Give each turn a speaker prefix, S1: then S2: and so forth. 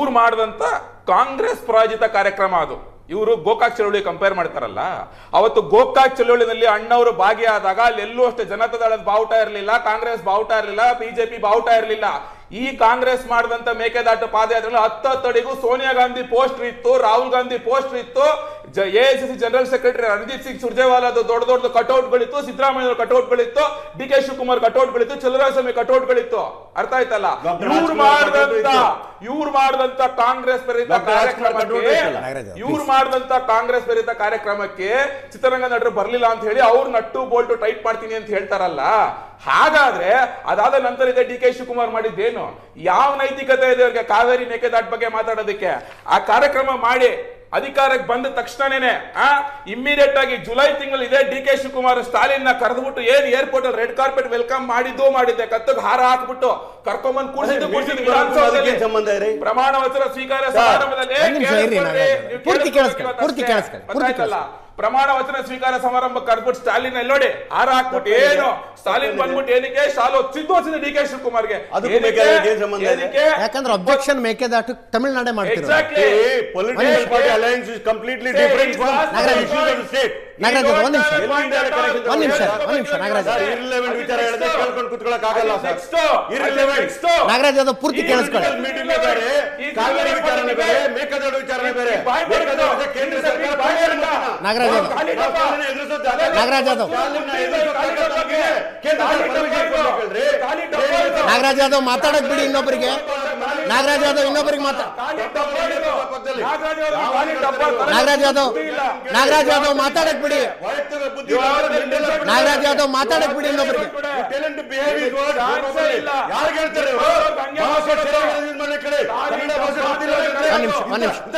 S1: ಇವ್ರು ಮಾಡಿದಂತ ಕಾಂಗ್ರೆಸ್ ಪ್ರಾಯೋಜಿತ ಕಾರ್ಯಕ್ರಮ ಅದು. ಇವರು ಗೋಕಾಕ್ ಚಳವಳಿ ಕಂಪೇರ್ ಮಾಡ್ತಾರಲ್ಲ, ಅವತ್ತು ಗೋಕಾಕ್ ಚಳವಳಿನಲ್ಲಿ ಅಣ್ಣವರು ಭಾಗಿಯಾದಾಗ ಅಲ್ಲೆಲ್ಲೂ ಅಷ್ಟೇ ಜನತಾದಳದ ಬಾವುಟ ಇರಲಿಲ್ಲ, ಕಾಂಗ್ರೆಸ್ ಬಾವುಟ ಇರಲಿಲ್ಲ, ಬಿಜೆಪಿ ಬಾವುಟ ಇರಲಿಲ್ಲ. ಈ ಕಾಂಗ್ರೆಸ್ ಮಾಡಿದಂತ ಮೇಕೆದಾಟು ಪಾದಯಾತ್ರೆ 10 ಅಡಿಗೂ ಸೋನಿಯಾ ಗಾಂಧಿ ಪೋಸ್ಟರ್ ಇತ್ತು, ರಾಹುಲ್ ಗಾಂಧಿ ಪೋಸ್ಟರ್ ಇತ್ತು, AICC general secretary Randeep Singh ಸುರ್ಜೇವಾಲಾದ ದೊಡ್ಡ ದೊಡ್ಡ ಕಟೌಟ್ಗಳಿತ್ತು, ಸಿದ್ದರಾಮಯ್ಯ ಕಟೌಟ್ಗಳಿತ್ತು, ಡಿ ಕೆ ಶಿವಕುಮಾರ್ ಕಟೌಟ್ಗಳಿತ್ತು, ಚಲುವರಾಯಸ್ವಾಮಿ ಕಟೌಟ್ಗಳಿತ್ತು. ಅರ್ಥ ಆಯ್ತಲ್ಲ? ಇವ್ರು ಮಾಡಿದಂತ ಕಾಂಗ್ರೆಸ್ ಪ್ರೇರಿತ ಕಾರ್ಯಕ್ರಮಕ್ಕೆ ಚಿತ್ರರಂಗ ನಟರು ಬರ್ಲಿಲ್ಲ ಅಂತ ಹೇಳಿ ಅವ್ರು ನಟ್ಟು ಬೋಲ್ಟು ಟೈಟ್ ಮಾಡ್ತೀನಿ ಅಂತ ಹೇಳ್ತಾರಲ್ಲ. ಹಾಗಾದ್ರೆ ಅದಾದ ನಂತರ ಇದೆ ಡಿ ಕೆ ಶಿವಕುಮಾರ್ ಮಾಡಿದ್ದೇನು? ಯಾವ ನೈತಿಕತೆ ಇದೆ ಅವ್ರಿಗೆ ಕಾವೇರಿ ಮೇಕೆದಾಟು ಬಗ್ಗೆ ಮಾತಾಡೋದಕ್ಕೆ? ಆ ಕಾರ್ಯಕ್ರಮ ಮಾಡಿ ಅಧಿಕಾರಕ್ಕೆ ಬಂದ ತಕ್ಷಣನೇ ಇಮ್ಮಿಡಿಯೇಟ್ ಆಗಿ ಜುಲೈ ತಿಂಗಳು ಇದೆ ಡಿ ಕೆ ಶಿವಕುಮಾರ್ ಸ್ಟಾಲಿನ್ ನ ಕರೆದ್ಬಿಟ್ಟು ಏನ್ ಏರ್ಪೋರ್ಟ್ ಅಲ್ಲಿ ರೆಡ್ ಕಾರ್ಪೆಟ್ ವೆಲ್ಕಮ್ ಮಾಡಿದ್ದೆ, ಕತ್ತಗೆ ಹಾರ ಹಾಕ್ಬಿಟ್ಟು ಕರ್ಕೊಂಡ್ಬಂದು ಕೂಡಿಸಿದ್ದು ಪ್ರಮಾಣ ವಚನ ಸ್ವೀಕಾರ ಸಮಾರಂಭದಲ್ಲಿ ಪ್ರಮಾಣ ವಚನ ಸ್ವೀಕಾರ ಸಮಾರಂಭ ಕರ್ಬಿಟ್ಟು ಸ್ಟಾಲಿನ್ ಅಲ್ಲಿ ನೋಡಿ ಹಾರ ಹಾಕ್ಬಿಟ್ಟು ಏನು ಸ್ಟಾಲಿನ್ ಬಂದ್ಬಿಟ್ಟು ಏನಕ್ಕೆ ಶಾಲು ಸಿದ್ದು ಡಿ ಕೆ ಶಿವಕುಮಾರ್ಗೆ?
S2: ಯಾಕಂದ್ರೆ ಅಬ್ಜೆಕ್ಷನ್ ಮೇಕೆದಾಟು ತಮಿಳುನಾಡೇ ಮಾಡ್ತಾರೆ. ನಾಗರಾಜ್ ಯಾದವ್ ಪೂರ್ತಿ ಕೇಳಿಸ್ಕೊಳ್ಳಿ. ನಾಗರಾಜ್ ಯಾದವ್ ಮಾತಾಡಕ್ ಬಿಡಿ ಇನ್ನೊಬ್ಬರಿಗೆ. ನಾಗರಾಜ್ ಯಾದವ್ ಇನ್ನೊಬ್ಬರಿಗೆ ನಾಗರಾಜ್ ಯಾದವ್ ಮಾತಾಡಕ್ ಬಿಡಿ. ನಾಗರಾಜ್ ಯಾದವ್ ಮಾತಾಡಕ್ ಬಿಡಿ ಇನ್ನೊಬ್ಬರಿಗೆ. ಒಂದ್ ನಿಮಿಷ